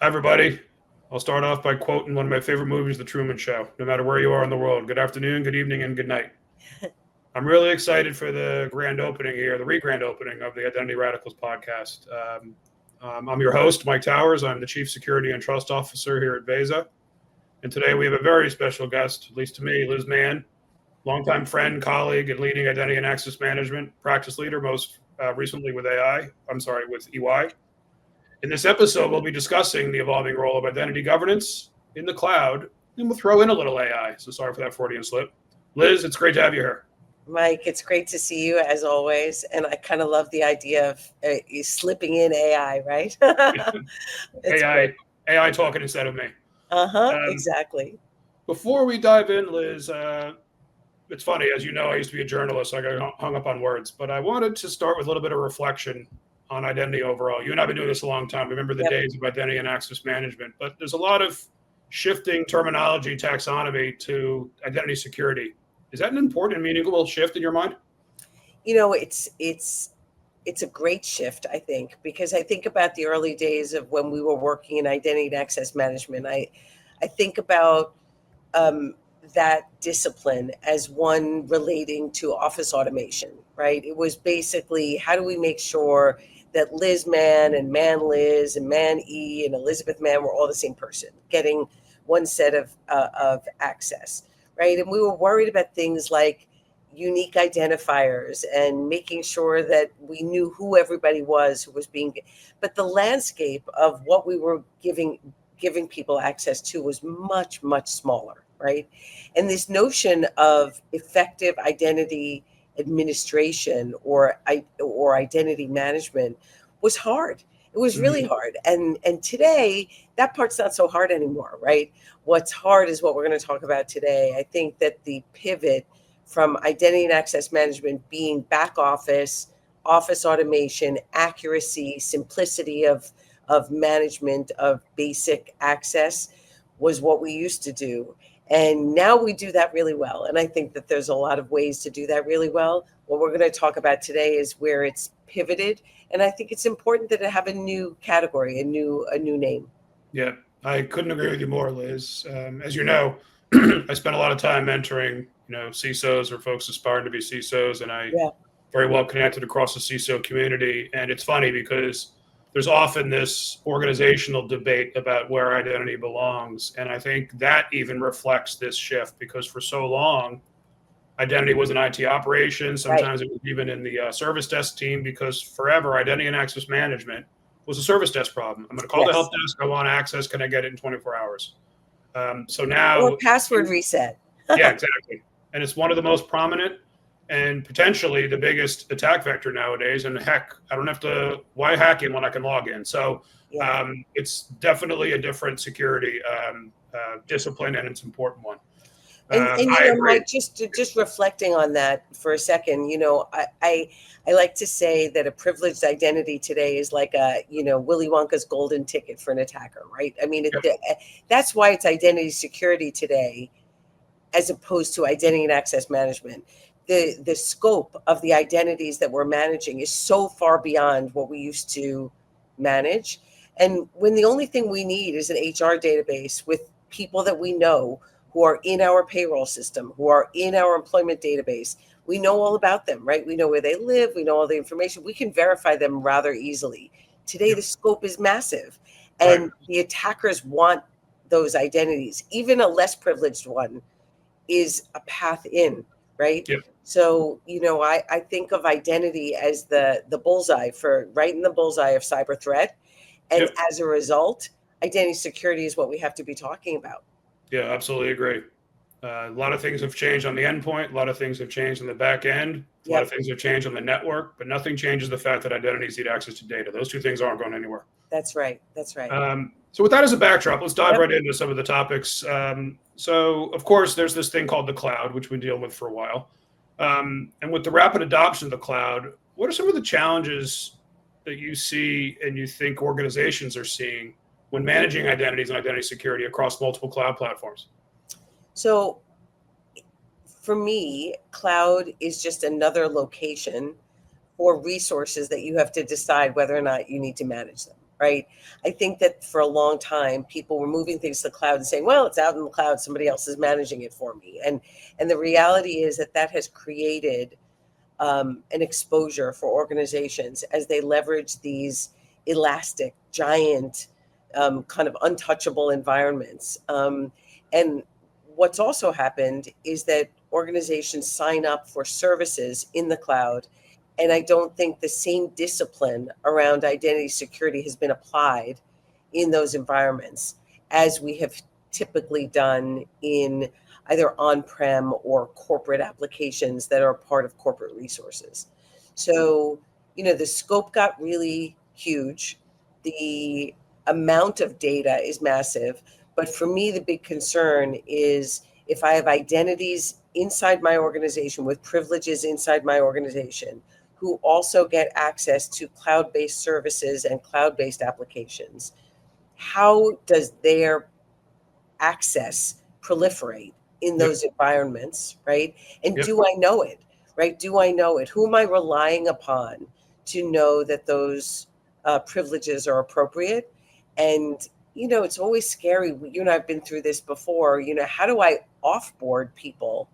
Hi, everybody. I'll start off by quoting one of my favorite movies, The Truman Show. No matter where you are in the world, good afternoon, good evening, and good night. I'm really excited for the grand opening here, the re-grand opening of the Identity Radicals podcast. I'm your host, Mike Towers. I'm the Chief Security and Trust Officer here at Veza. And today we have a very special guest, at least to me, Liz Mann, longtime friend, colleague, and leading identity and access management practice leader, most recently with with EY. In this episode, we'll be discussing the evolving role of identity governance in the cloud, and we'll throw in a little AI. So sorry for that Freudian slip. Liz, it's great to have you here. Mike, it's great to see you as always. And I kind of love the idea of slipping in AI, right? It's great. AI talking instead of me. Exactly. Before we dive in, Liz, it's funny, as you know, I used to be a journalist. So I got hung up on words, but I wanted to start with a little bit of reflection on identity overall. You and I have been doing this a long time. Remember the days of identity and access management, but there's a lot of shifting terminology, taxonomy to identity security. Is that an important and meaningful shift in your mind? You know, it's a great shift, I think, because I think about the early days of when we were working in identity and access management. I think about that discipline as one relating to office automation, right? It was basically, how do we make sure that Liz Mann and Mann Liz and Mann E and Elizabeth Mann were all the same person, getting one set of access, right? And we were worried about things like unique identifiers and making sure that we knew who everybody was who was being, but the landscape of what we were giving people access to was much, much smaller, right? And this notion of effective identity administration or identity management was hard. It was really hard. And today that part's not so hard anymore, right? What's hard is what we're going to talk about today. I think that the pivot from identity and access management being back office automation, accuracy, simplicity of management of basic access was what we used to do. And now we do that really well. And I think that there's a lot of ways to do that really well. What we're going to talk about today is where it's pivoted. And I think it's important that it have a new category, a new name. Yeah, I couldn't agree with you more, Liz. As you know, I spent a lot of time mentoring, CISOs or folks aspiring to be CISOs, and very well connected across the CISO community. And it's funny because there's often this organizational debate about where identity belongs. And I think that even reflects this shift, because for so long, identity was an IT operation. Sometimes it was even in the service desk team, because forever identity and access management was a service desk problem. I'm going to call the help desk. I want access. Can I get it in 24 hours? So now... Or password reset. Yeah, exactly. And it's one of the most prominent and potentially the biggest attack vector nowadays. And heck, I don't have to, why hack in when I can log in? So it's definitely a different security discipline, and it's an important one. And Mike, just reflecting on that for a second, I like to say that a privileged identity today is like Willy Wonka's golden ticket for an attacker, right? I mean, that's why it's identity security today, as opposed to identity and access management. The scope of the identities that we're managing is so far beyond what we used to manage. And when the only thing we need is an HR database with people that we know who are in our payroll system, who are in our employment database, we know all about them, right? We know where they live. We know all the information. We can verify them rather easily. Today, the scope is massive, and the attackers want those identities. Even a less privileged one is a path in, right? Yep. So, I think of identity as the bullseye right in the bullseye of cyber threat. And as a result, identity security is what we have to be talking about. Yeah, absolutely agree. A lot of things have changed on the endpoint. A lot of things have changed on the back end. A lot of things have changed on the network, but nothing changes the fact that identities need access to data. Those two things aren't going anywhere. That's right. So with that as a backdrop, let's dive right into some of the topics. So, of course, there's this thing called the cloud, which we deal with for a while. And with the rapid adoption of the cloud, what are some of the challenges that you see and you think organizations are seeing when managing identities and identity security across multiple cloud platforms? So for me, cloud is just another location for resources that you have to decide whether or not you need to manage them, right? I think that for a long time, people were moving things to the cloud and saying, well, it's out in the cloud, somebody else is managing it for me. And the reality is that that has created an exposure for organizations as they leverage these elastic, giant, kind of untouchable environments. And what's also happened is that organizations sign up for services in the cloud. And I don't think the same discipline around identity security has been applied in those environments as we have typically done in either on-prem or corporate applications that are part of corporate resources. So, the scope got really huge. The amount of data is massive. But for me, the big concern is if I have identities inside my organization with privileges inside my organization who also get access to cloud-based services and cloud-based applications, how does their access proliferate in Yep. those environments, right? And Yep. do I know it, right? Do I know it? Who am I relying upon to know that those privileges are appropriate? And, it's always scary. You and I have been through this before. How do I offboard people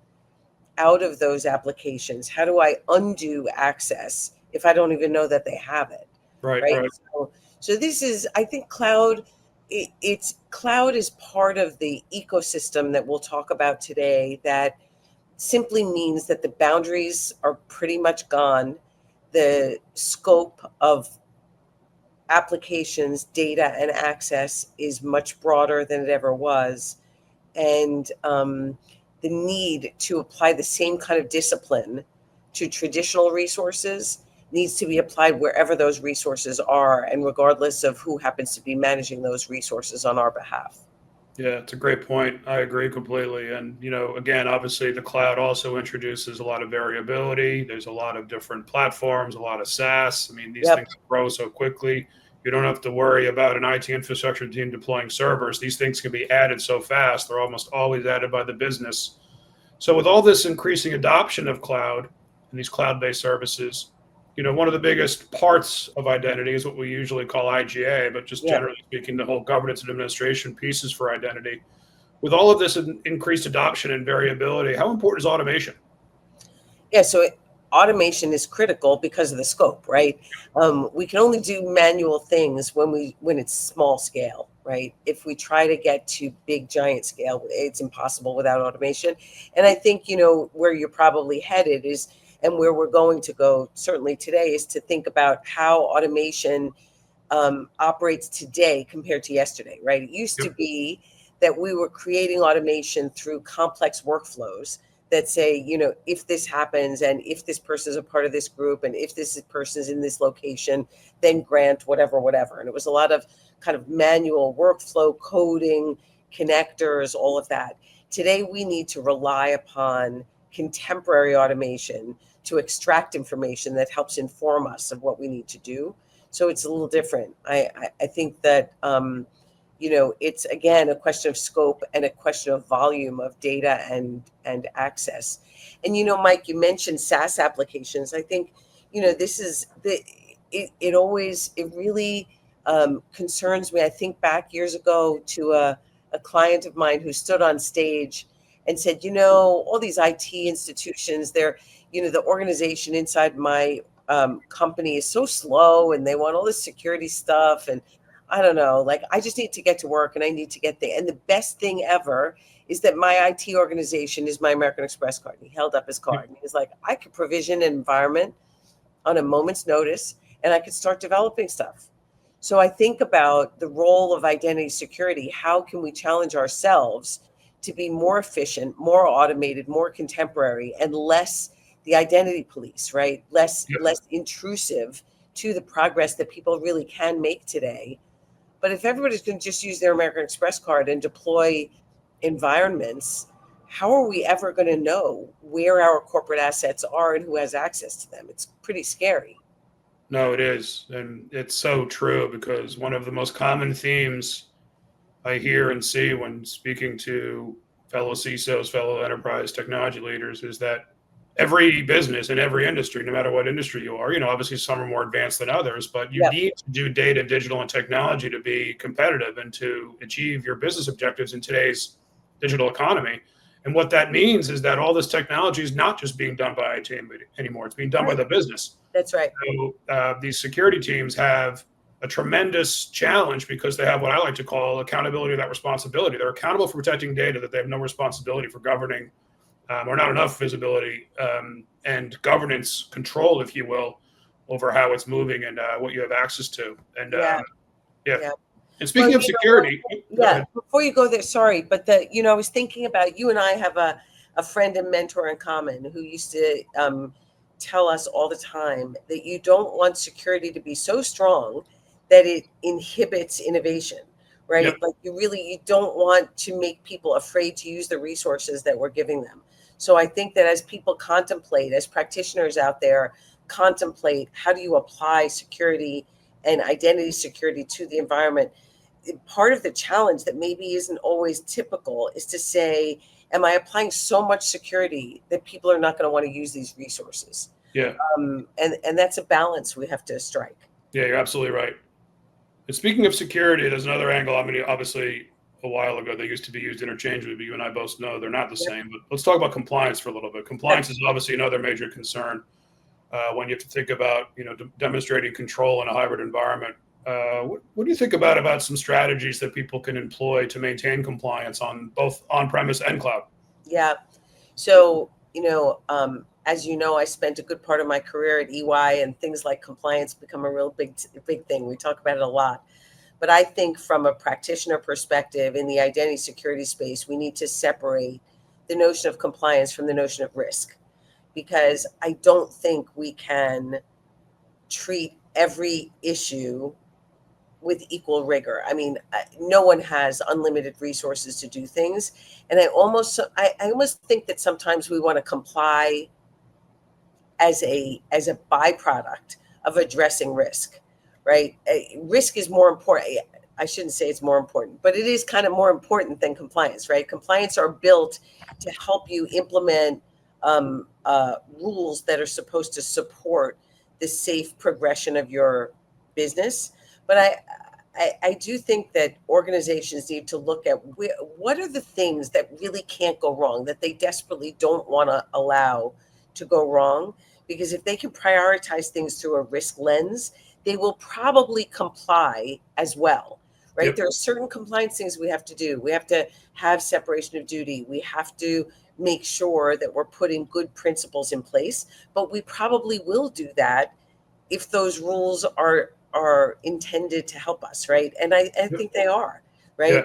out of those applications? How do I undo access if I don't even know that they have it? Right. Right. Right. So this is, I think, cloud. It's cloud is part of the ecosystem that we'll talk about today. That simply means that the boundaries are pretty much gone. The scope of applications, data, and access is much broader than it ever was, and the need to apply the same kind of discipline to traditional resources needs to be applied wherever those resources are and regardless of who happens to be managing those resources on our behalf. Yeah, it's a great point. I agree completely. And, again, obviously the cloud also introduces a lot of variability. There's a lot of different platforms, a lot of SaaS. I mean, these Yep. things grow so quickly. You don't have to worry about an IT infrastructure team deploying servers. These things can be added so fast. They're almost always added by the business. So with all this increasing adoption of cloud and these cloud-based services, one of the biggest parts of identity is what we usually call IGA, but just Yep. generally speaking, the whole governance and administration pieces for identity. With all of this increased adoption and variability, how important is automation? Yeah, so automation is critical because of the scope, right? We can only do manual things when it's small scale, right? If we try to get to big giant scale, it's impossible without automation. And I think where you're probably headed is, and where we're going to go certainly today, is to think about how automation operates today compared to yesterday, right? It used to Yep. be that we were creating automation through complex workflows that say, if this happens and if this person is a part of this group and if this person is in this location, then grant whatever, whatever. And it was a lot of kind of manual workflow coding, connectors, all of that. Today, we need to rely upon contemporary automation to extract information that helps inform us of what we need to do. So it's a little different. I think that it's again a question of scope and a question of volume of data and access. And Mike, you mentioned SaaS applications. I think this is it really concerns me. I think back years ago to a client of mine who stood on stage and said, all these IT institutions, the organization inside my company is so slow and they want all this security stuff. And I don't know, like, I just need to get to work and I need to get there. And the best thing ever is that my IT organization is my American Express card. And he held up his card and he was like, I could provision an environment on a moment's notice and I could start developing stuff. So I think about the role of identity security. How can we challenge ourselves to be more efficient, more automated, more contemporary, and less the identity police, right? Less intrusive to the progress that people really can make today. But if everybody's going to just use their American Express card and deploy environments, how are we ever going to know where our corporate assets are and who has access to them? It's pretty scary. No, it is. And it's so true because one of the most common themes I hear and see when speaking to fellow CISOs, fellow enterprise technology leaders is that every business in every industry, no matter what industry you are, obviously some are more advanced than others, but you Yep. need to do data, digital, and technology to be competitive and to achieve your business objectives in today's digital economy. And what that means is that all this technology is not just being done by IT anymore; it's being done by Right. the business. That's right. So these security teams have a tremendous challenge because they have what I like to call accountability without responsibility. They're accountable for protecting data that they have no responsibility for governing, or not enough visibility and governance control, if you will, over how it's moving and what you have access to. And Yeah. yeah. Yeah. And speaking of security, go Yeah. ahead. Before you go there, sorry, but I was thinking about, you and I have a friend and mentor in common who used to tell us all the time that you don't want security to be so strong that it inhibits innovation, right? Yep. Like you don't want to make people afraid to use the resources that we're giving them. So I think that as people contemplate, as practitioners out there contemplate, how do you apply security and identity security to the environment? Part of the challenge that maybe isn't always typical is to say, am I applying so much security that people are not going to want to use these resources? Yeah. And that's a balance we have to strike. Yeah, you're absolutely right. And speaking of security, there's another angle. I mean, obviously, a while ago they used to be used interchangeably, but you and I both know they're not the Yep. same. But let's talk about compliance for a little bit. Compliance is obviously another major concern when you have to think about demonstrating control in a hybrid environment. What do you think about some strategies that people can employ to maintain compliance on both on-premise and cloud? Yeah. So, as you know, I spent a good part of my career at EY, and things like compliance become a real big thing. We talk about it a lot. But I think from a practitioner perspective in the identity security space, we need to separate the notion of compliance from the notion of risk, because I don't think we can treat every issue with equal rigor. I mean, no one has unlimited resources to do things, and I almost think that sometimes we want to comply as a byproduct of addressing risk, right? Risk is more important. I shouldn't say it's more important, but it is kind of more important than compliance, right? Compliance are built to help you implement rules that are supposed to support the safe progression of your business. But I do think that organizations need to look at what are the things that really can't go wrong, that they desperately don't want to allow to go wrong. Because if they can prioritize things through a risk lens, they will probably comply as well, right? Yep. There are certain compliance things we have to do. We have to have separation of duty. We have to make sure that we're putting good principles in place, but we probably will do that if those rules are intended to help us, right? And I Yep. think they are, Yeah. right?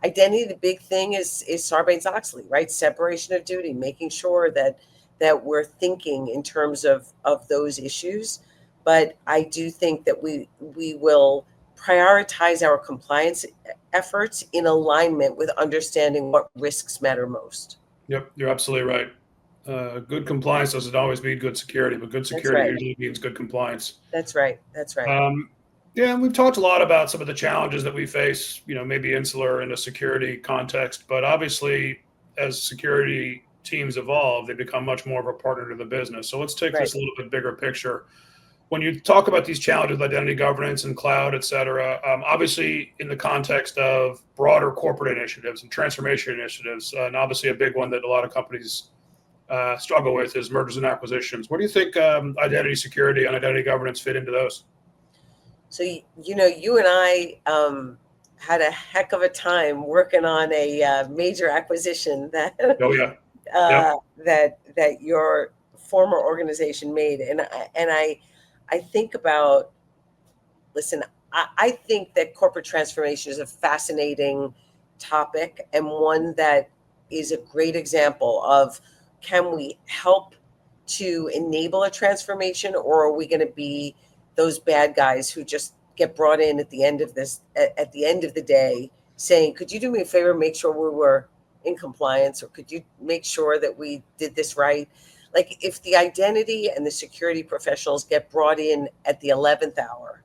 Identity, the big thing is Sarbanes-Oxley, right? Separation of duty, making sure that we're thinking in terms of those issues. But I do think that we will prioritize our compliance efforts in alignment with understanding what risks matter most. Yep. You're absolutely right. Good compliance doesn't always mean good security, but good That's security right. usually means good compliance. That's right. That's right. Yeah, and we've talked a lot about some of the challenges that we face, maybe insular in a security context, but obviously, as security teams evolve, they become much more of a partner to the business. So let's take Right. this a little bit bigger picture. When you talk about these challenges with identity governance and cloud, et cetera, obviously in the context of broader corporate initiatives and transformation initiatives, and obviously a big one that a lot of companies struggle with is mergers and acquisitions. Where do you think identity security and identity governance fit into those? So you and I had a heck of a time working on a major acquisition that Oh yeah, yeah, that your former organization made, and I think about, listen, I think that corporate transformation is a fascinating topic, and one that is a great example of, can we help to enable a transformation, or are we going to be those bad guys who just get brought in at the end of at the end of the day, saying, could you do me a favor, make sure we were in compliance, or could you make sure that we did this right? Like, if the identity and the security professionals get brought in at the 11th hour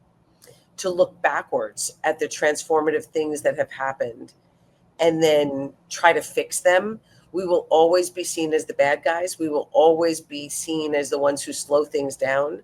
to look backwards at the transformative things that have happened and then try to fix them, We will always be seen as the bad guys. We will always be seen as the ones who slow things down.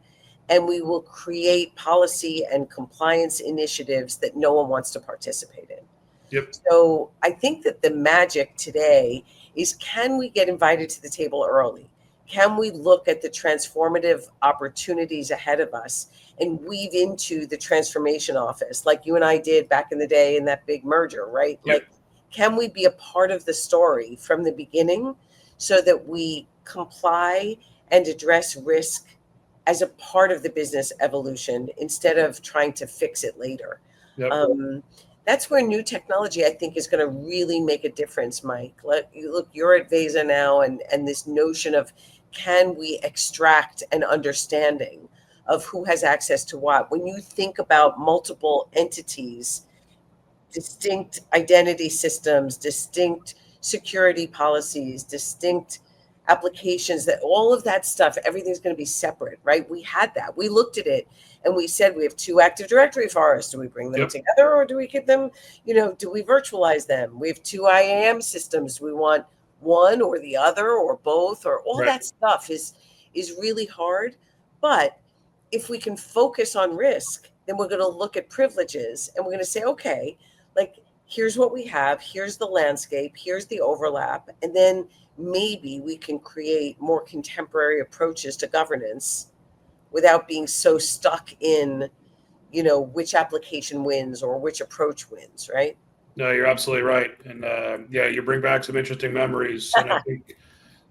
And we will create policy and compliance initiatives that no one wants to participate in. Yep. So I think that the magic today is, can we get invited to the table early? Can we look at the transformative opportunities ahead of us and weave into the transformation office like you and I did back in the day in that big merger, right? Yep. Like, can we be a part of the story from the beginning so that we comply and address risk as a part of the business evolution instead of trying to fix it later? Yep. That's where new technology, I think, is going to really make a difference, Mike. Look, you're at Veza now, and this notion of, can we extract an understanding of who has access to what? When you think about multiple entities, distinct identity systems, distinct security policies, distinct applications, that all of that stuff, everything's going to be separate, right? We had that. We looked at it and we said, we have 2 Active Directory forests. Do we bring them Yep. together, or do we get them, do we virtualize them? We have 2 IAM systems. Do we want one or the other or both, or all Right. that stuff is really hard. But if we can focus on risk, then we're going to look at privileges and we're going to say, okay, like, here's what we have, here's the landscape, here's the overlap, and then maybe we can create more contemporary approaches to governance without being so stuck in, which application wins or which approach wins, right? No, you're absolutely right. And yeah, you bring back some interesting memories. And I think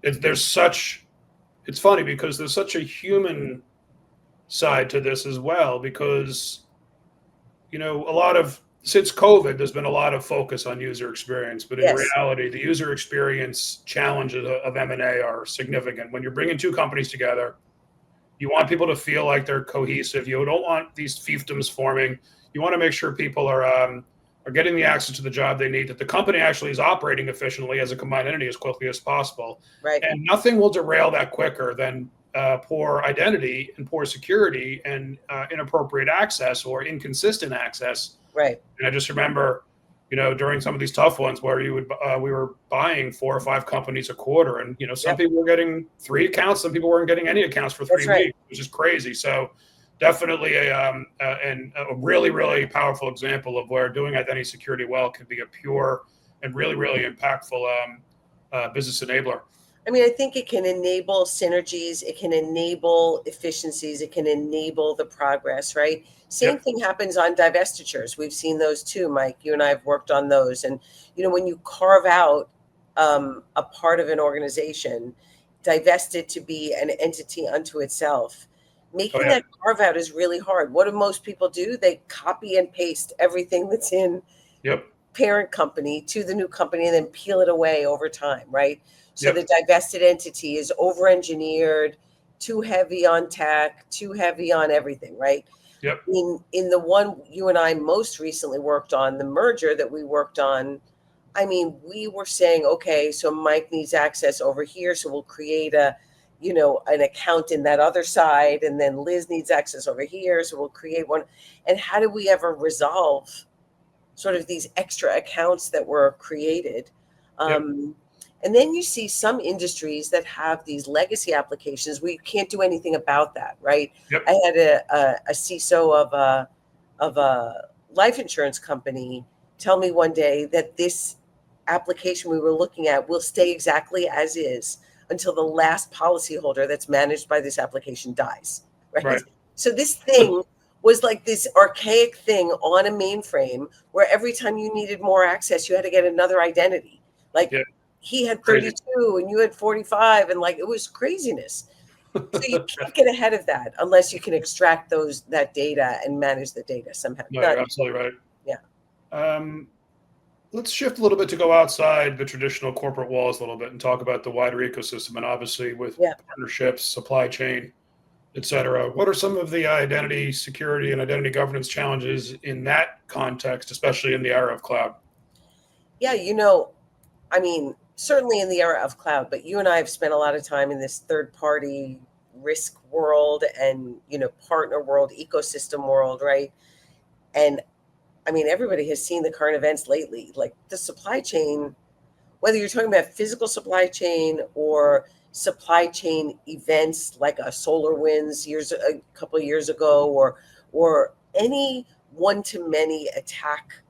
it's funny because there's such a human side to this as well, because, since COVID, there's been a lot of focus on user experience, but in Yes. reality, the user experience challenges of M&A are significant. When you're bringing 2 companies together, you want people to feel like they're cohesive. You don't want these fiefdoms forming. You want to make sure people are getting the access to the job they need, that the company actually is operating efficiently as a combined entity as quickly as possible. Right. And nothing will derail that quicker than poor identity and poor security and inappropriate access or inconsistent access. Right. And I just remember, during some of these tough ones where we were buying 4 or 5 companies a quarter, and some Yep. people were getting 3 accounts, some people weren't getting any accounts for 3 That's right. weeks, which is crazy. So definitely a really, really powerful example of where doing identity security well can be a pure and really, really impactful business enabler. I mean, I think it can enable synergies, it can enable efficiencies, it can enable the progress, right? Same Yep. thing happens on divestitures. We've seen those too, Mike. You and I have worked on those. And, when you carve out a part of an organization, divest it to be an entity unto itself, making yeah. that carve out is really hard. What do most people do? They copy and paste everything that's in Yep. parent company to the new company and then peel it away over time, right? So Yep. the divested entity is over engineered, too heavy on tech, too heavy on everything, right? Yep. In the one you and I most recently worked on, the merger that we worked on, I mean, we were saying, okay, so Mike needs access over here, so we'll create an account in that other side, and then Liz needs access over here, so we'll create one. And how did we ever resolve sort of these extra accounts that were created? Yep. And then you see some industries that have these legacy applications where you can't do anything about that, right? Yep. I had a CISO of a life insurance company tell me one day that this application we were looking at will stay exactly as is until the last policyholder that's managed by this application dies, right? Right. So this thing was like this archaic thing on a mainframe where every time you needed more access, you had to get another identity. Like, Yeah. he had Crazy. 32 and you had 45, and like, it was craziness. So you can't get ahead of that unless you can extract that data and manage the data somehow. No, you're absolutely right. Yeah. Let's shift a little bit to go outside the traditional corporate walls a little bit and talk about the wider ecosystem, and obviously with partnerships, supply chain, et cetera. What are some of the identity security and identity governance challenges in that context, especially in the era of cloud? Yeah, I mean, certainly in the era of cloud, but you and I have spent a lot of time in this third-party risk world and, partner world, ecosystem world, right? And I mean, everybody has seen the current events lately. Like, the supply chain whether you're talking about physical supply chain or supply chain events like a SolarWinds a couple of years ago, or any one-to-many attack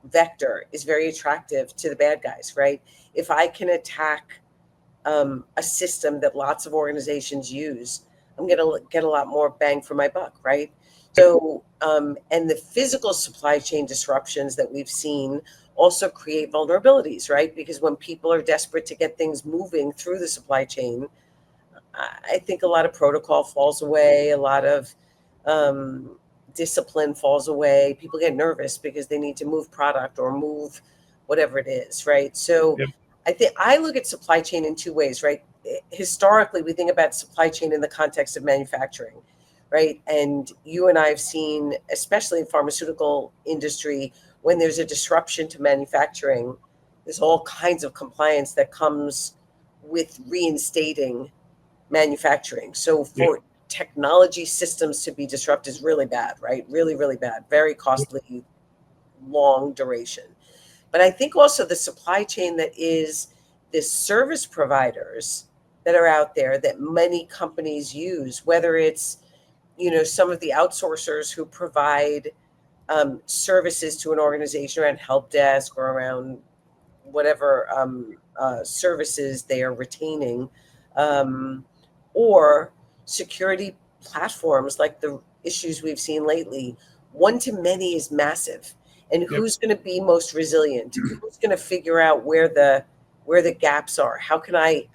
vector is very attractive to the bad guys, right? If I can attack a system that lots of organizations use, I'm going to get a lot more bang for my buck, right? So, and the physical supply chain disruptions that we've seen also create vulnerabilities, right? Because when people are desperate to get things moving through the supply chain, I think a lot of protocol falls away, a lot of discipline falls away. People get nervous because they need to move product or move whatever it is, right? So Yep. I think I look at supply chain in two ways, right? Historically, we think about supply chain in the context of manufacturing, right? And you and I have seen, especially in pharmaceutical industry, when there's a disruption to manufacturing, there's all kinds of compliance that comes with reinstating manufacturing. So for technology systems to be disrupted is really bad, right? Really, really bad, very costly, long duration. But I think also the supply chain that is the service providers that are out there that many companies use, whether it's, some of the outsourcers who provide services to an organization around help desk or around whatever services they are retaining, or security platforms like the issues we've seen lately. One to many is massive, and Yep. who's going to be most resilient? Who's going to figure out where the gaps are? How can I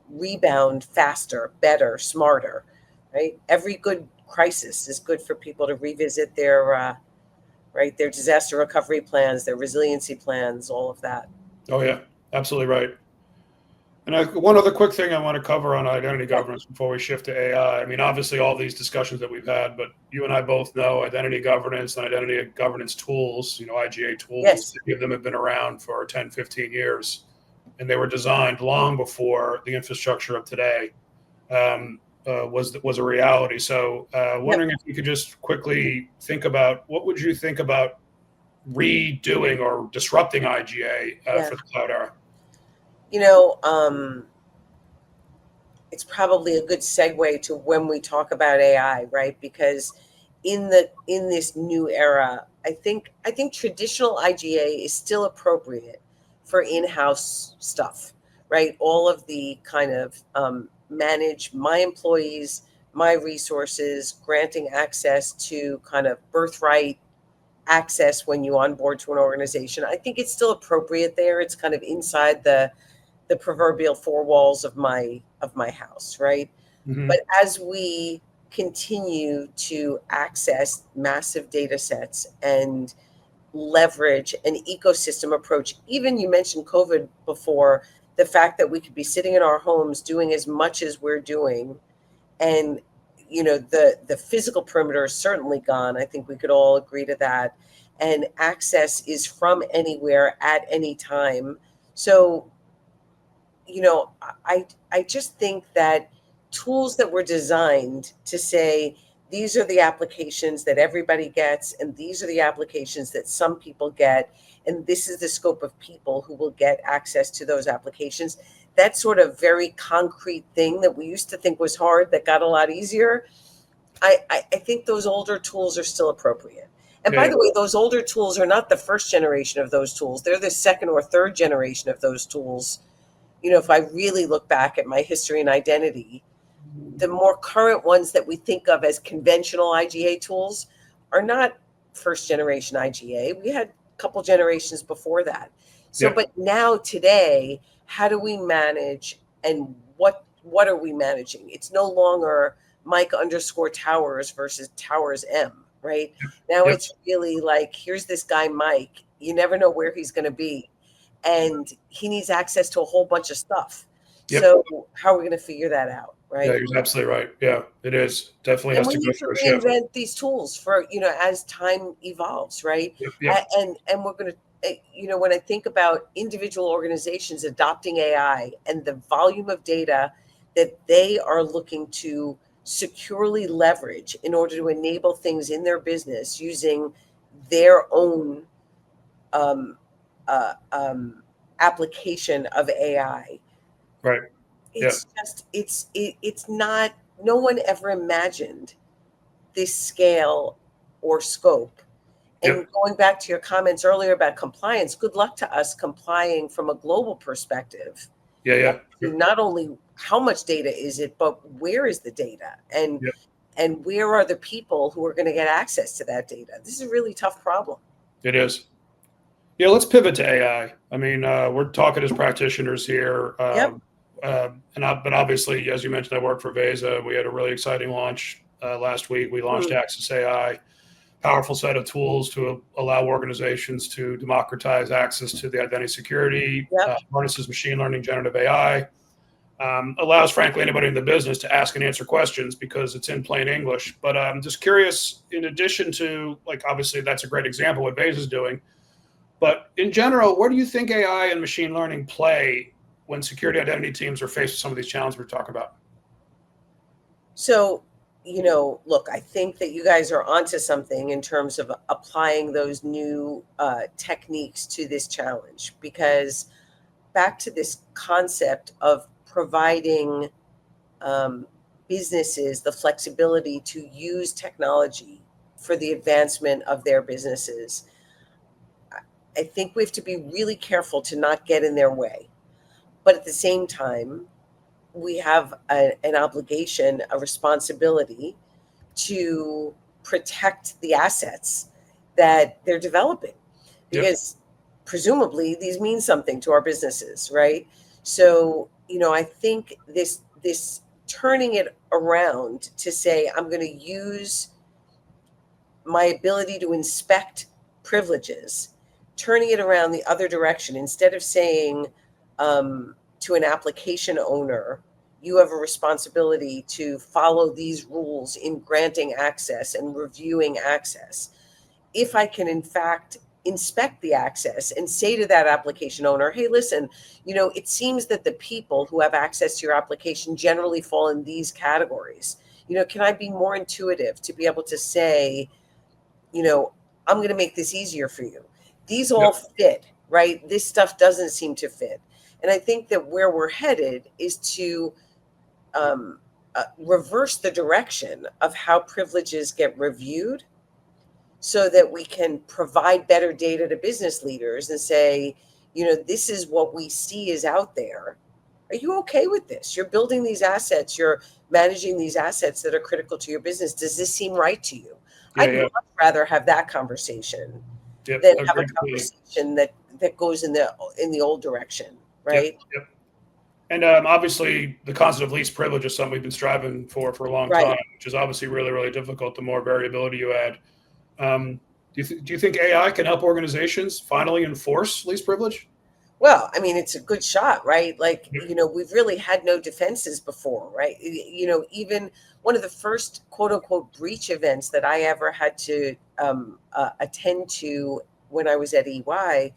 rebound faster, better, smarter? Right? Every good crisis is good for people to revisit their their disaster recovery plans, their resiliency plans, all of that. Oh yeah, absolutely right. And one other quick thing I want to cover on identity governance before we shift to AI. I mean, obviously, all these discussions that we've had, but you and I both know identity governance and identity governance tools, IGA tools, Yes. many of them have been around for 10, 15 years, and they were designed long before the infrastructure of today was a reality. So, wondering if you could just quickly think about what would you think about redoing or disrupting IGA for the cloud era? It's probably a good segue to when we talk about AI, right? Because in this new era, I think traditional IGA is still appropriate for in-house stuff, right? All of the kind of manage my employees, my resources, granting access to kind of birthright access when you onboard to an organization. I think it's still appropriate there. It's kind of inside the proverbial four walls of my house, right? Mm-hmm. But as we continue to access massive data sets and leverage an ecosystem approach, even you mentioned COVID before, the fact that we could be sitting in our homes doing as much as we're doing, and the physical perimeter is certainly gone. I think we could all agree to that. And access is from anywhere at any time. So I just think that tools that were designed to say these are the applications that everybody gets, and these are the applications that some people get, and this is the scope of people who will get access to those applications. That sort of very concrete thing that we used to think was hard that got a lot easier. I think those older tools are still appropriate. And by the way, those older tools are not the first generation of those tools. They're the second or third generation of those tools. If I really look back at my history and identity, the more current ones that we think of as conventional IGA tools are not first generation IGA. We had a couple generations before that. So, but now today, how do we manage, and what are we managing? It's no longer Mike underscore Towers versus Towers M, right? Now it's really like, here's this guy, Mike. You never know where he's going to be, and he needs access to a whole bunch of stuff. So how are we going to figure that out, right? Yeah, you're absolutely right. Yeah, it is. Definitely And has we to go need to through a shift. reinvent these tools for, as time evolves, right? And we're going to, when I think about individual organizations adopting AI and the volume of data that they are looking to securely leverage in order to enable things in their business using their own um, application of AI. Right. Yeah. It's just it's not. No one ever imagined this scale or scope. And Yep. going back to your comments earlier about compliance, good luck to us complying from a global perspective. Yeah. Yeah. Not only how much data is it, but where is the data, Yep. and where are the people who are going to get access to that data? This is a really tough problem. It is. Yeah. Let's pivot to AI. I mean, we're talking as practitioners here. Yep. But obviously, as you mentioned, I work for Veza. We had a really exciting launch last week. We launched Mm, Access AI, powerful set of tools to allow organizations to democratize access to the identity security, yep. harnesses machine learning, generative AI, allows, frankly, anybody in the business to ask and answer questions because it's in plain English. But I'm just curious, in addition to, like, obviously, that's a great example of what Veza is doing. But in general, where do you think AI and machine learning play when security identity teams are faced with some of these challenges we're talking about? So, look, I think that you guys are onto something in terms of applying those new techniques to this challenge, because back to this concept of providing um, businesses the flexibility to use technology for the advancement of their businesses. I think we have to be really careful to not get in their way. But at the same time, we have an obligation, a responsibility to protect the assets that they're developing, Yep. because presumably these mean something to our businesses, right? So, I think this turning it around to say I'm going to use my ability to inspect privileges, turning it around the other direction, instead of saying to an application owner, you have a responsibility to follow these rules in granting access and reviewing access. If I can, in fact, inspect the access and say to that application owner, hey, listen, it seems that the people who have access to your application generally fall in these categories. Can I be more intuitive to be able to say, you know, I'm going to make this easier for you? These all Yep. fit, right? This stuff doesn't seem to fit. And I think that where we're headed is to reverse the direction of how privileges get reviewed, so that we can provide better data to business leaders and say, this is what we see is out there. Are you okay with this? You're building these assets, you're managing these assets that are critical to your business. Does this seem right to you? Yeah. I'd Yeah. much rather have that conversation Yep. than have a Agreed completely. conversation that goes in the old direction, Yep. right? Yep. And obviously, the concept of least privilege is something we've been striving for a long Right. time, which is obviously really, really difficult the more variability you add. Um, do you think AI can help organizations finally enforce least privilege? Well, I mean, it's a good shot, right? Like, Yep. we've really had no defenses before, right? Even one of the first quote unquote breach events that I ever had to attend to when I was at EY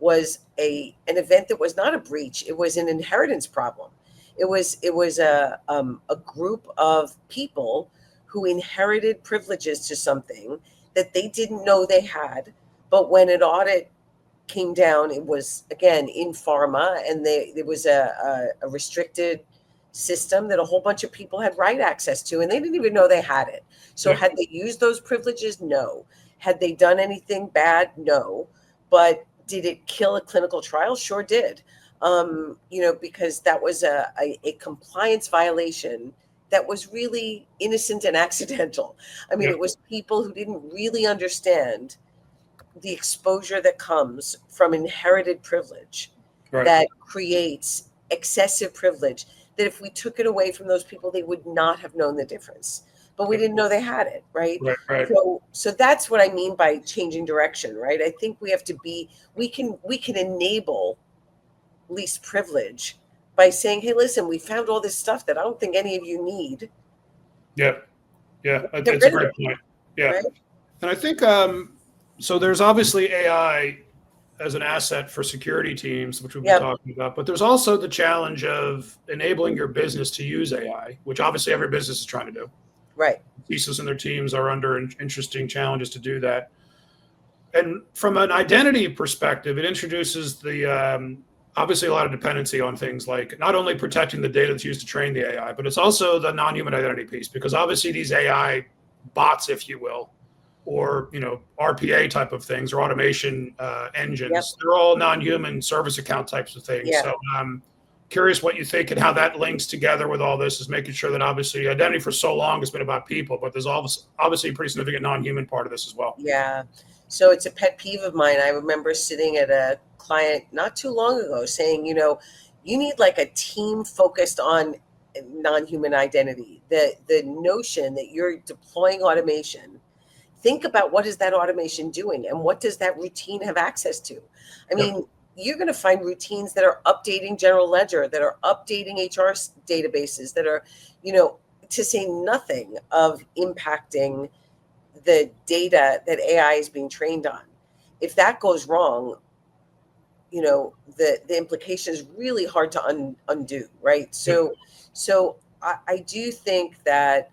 was an event that was not a breach. It was an inheritance problem. It was a group of people who inherited privileges to something that they didn't know they had, but when an audit came down, it was again in pharma, and there was a restricted system that a whole bunch of people had right access to, and they didn't even know they had it. So Yep. had they used those privileges? No. Had they done anything bad? No. But did it kill a clinical trial? Sure did. Because that was a compliance violation that was really innocent and accidental. I mean, Yep. it was people who didn't really understand the exposure that comes from inherited privilege Right. that creates excessive privilege, that if we took it away from those people, they would not have known the difference, but we Yep. didn't know they had it, right? Right. Right. So that's what I mean by changing direction, right? I think we have to be, we can enable least privilege by saying, hey, listen, we found all this stuff that I don't think any of you need. Yep. Yeah. Get It's a rid of great it, point. Yeah. right? And I think so. There's obviously AI as an asset for security teams, which we've been Yep. talking about. But there's also the challenge of enabling your business to use AI, which obviously every business is trying to do. Right. CISOs and their teams are under interesting challenges to do that. And from an identity perspective, it introduces the obviously a lot of dependency on things like not only protecting the data that's used to train the AI, but it's also the non-human identity piece, because obviously these AI bots, if you will, or RPA type of things, or automation engines, Yep. they're all non-human service account types of things. Yeah. So I'm curious what you think and how that links together with all this, is making sure that obviously identity for so long has been about people, but there's obviously a pretty significant non-human part of this as well. Yeah. So it's a pet peeve of mine. I remember sitting at a client not too long ago saying, you need like a team focused on non-human identity. The notion that you're deploying automation, think about what is that automation doing and what does that routine have access to? I Yep. mean, you're going to find routines that are updating general ledger, that are updating HR databases, that are, to say nothing of impacting the data that AI is being trained on. If that goes wrong, the implication is really hard to undo, right? So I do think that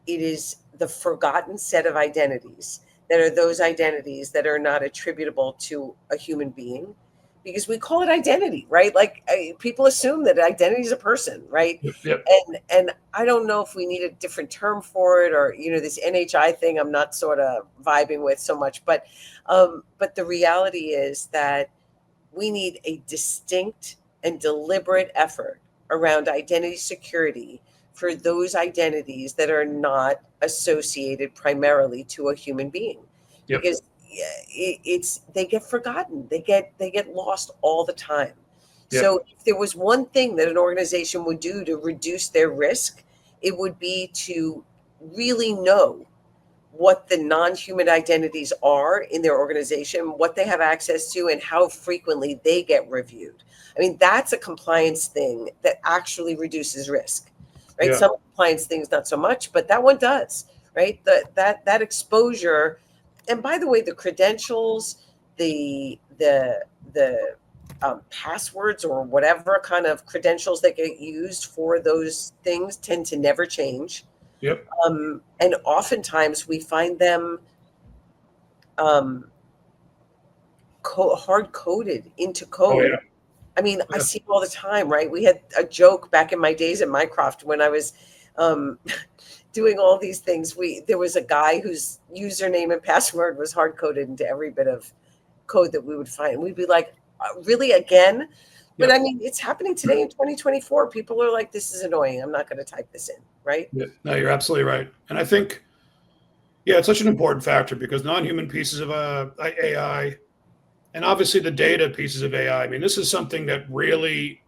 it is the forgotten set of identities that are those identities that are not attributable to a human being, because we call it identity, right? Like people assume that identity is a person, right? Yep. Yep. And I don't know if we need a different term for it, or this NHI thing I'm not sort of vibing with so much, but the reality is that we need a distinct and deliberate effort around identity security for those identities that are not associated primarily to a human being. Yep. Because they get forgotten, they get lost all the time. Yep. So if there was one thing that an organization would do to reduce their risk, it would be to really know what the non-human identities are in their organization, what they have access to, and how frequently they get reviewed. I mean, that's a compliance thing that actually reduces risk, right? Yeah. Some compliance things not so much, but that one does, right? That exposure. And by the way, the credentials, the passwords or whatever kind of credentials that get used for those things tend to never change. Yep. And oftentimes we find them hard coded into code. Oh yeah. I mean, I Yeah. see it all the time, right? We had a joke back in my days at Mycroft when I was doing all these things. There was a guy whose username and password was hard coded into every bit of code that we would find. We'd be like, really again? But Yep. I mean, it's happening today in 2024. People are like, this is annoying. I'm not going to type this in, right? Yeah. No, you're absolutely right. And I think, yeah, it's such an important factor, because non-human pieces of AI, and obviously the data pieces of AI, I mean, this is something that really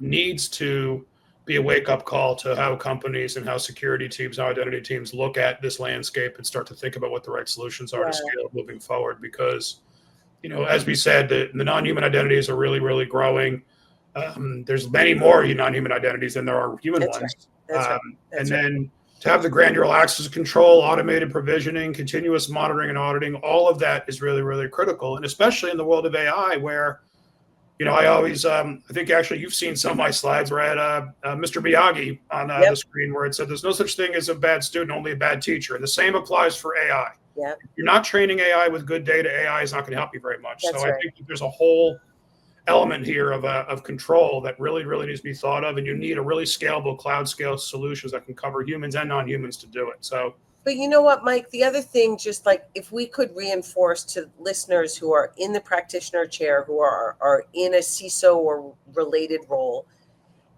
needs to be a wake-up call to how companies and how security teams, how identity teams look at this landscape and start to think about what the right solutions are to scale moving forward. Because, as we said, the non-human identities are really, really growing. There's many more non-human identities than there are human That's ones. right. That's right. And then to have the granular access control, automated provisioning, continuous monitoring and auditing, all of that is really, really critical. And especially in the world of AI, where, I always, I think actually you've seen some of my slides where I had Mr. Miyagi on the screen, where it said there's no such thing as a bad student, only a bad teacher. And the same applies for AI. Yeah. If you're not training AI with good data, AI is not going to help you very much. That's so right. I think that there's a whole element here of control that really, really needs to be thought of. And you need a really scalable cloud scale solutions that can cover humans and non-humans to do it. So, but you know what, Mike, the other thing, just like if we could reinforce to listeners who are in the practitioner chair, who are in a CISO or related role,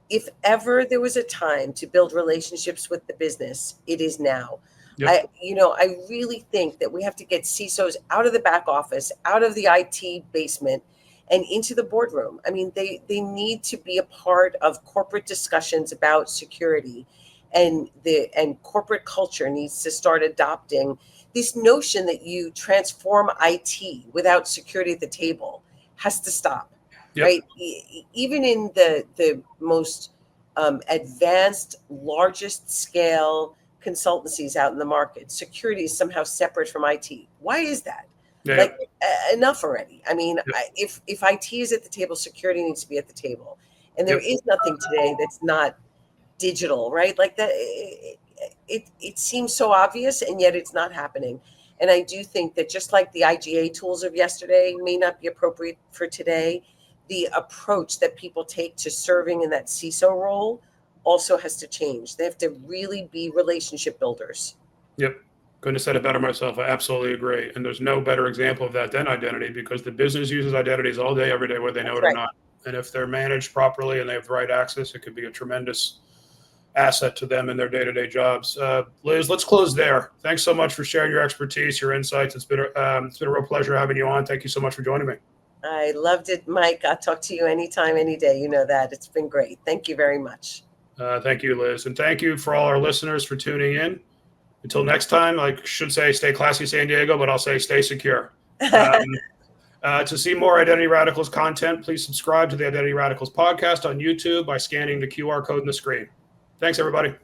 if ever there was a time to build relationships with the business, it is now. yep. I really think that we have to get CISOs out of the back office, out of the IT basement, and into the boardroom. I mean, they need to be a part of corporate discussions about security, and corporate culture needs to start adopting this notion that you transform IT without security at the table has to stop. Yep. Right? Even in the most advanced, largest scale consultancies out in the market, security is somehow separate from IT. Why is that? Yeah. Like, enough already. I mean, Yep. if IT is at the table, security needs to be at the table. And there Yep. is nothing today that's not digital, right? Like that, it seems so obvious, and yet it's not happening. And I do think that just like the IGA tools of yesterday may not be appropriate for today, the approach that people take to serving in that CISO role also has to change. They have to really be relationship builders. Yep. Couldn't have said it better myself. I absolutely agree. And there's no better example of that than identity, because the business uses identities all day, every day, whether they know That's it or right. not. And if they're managed properly and they have the right access, it could be a tremendous asset to them in their day-to-day jobs. Liz, let's close there. Thanks so much for sharing your expertise, your insights. It's been a real pleasure having you on. Thank you so much for joining me. I loved it, Mike. I'll talk to you anytime, any day. You know that. It's been great. Thank you very much. Thank you, Liz. And thank you for all our listeners for tuning in. Until next time, I should say stay classy, San Diego, but I'll say stay secure. To see more Identity Radicals content, please subscribe to the Identity Radicals podcast on YouTube by scanning the QR code in the screen. Thanks, everybody.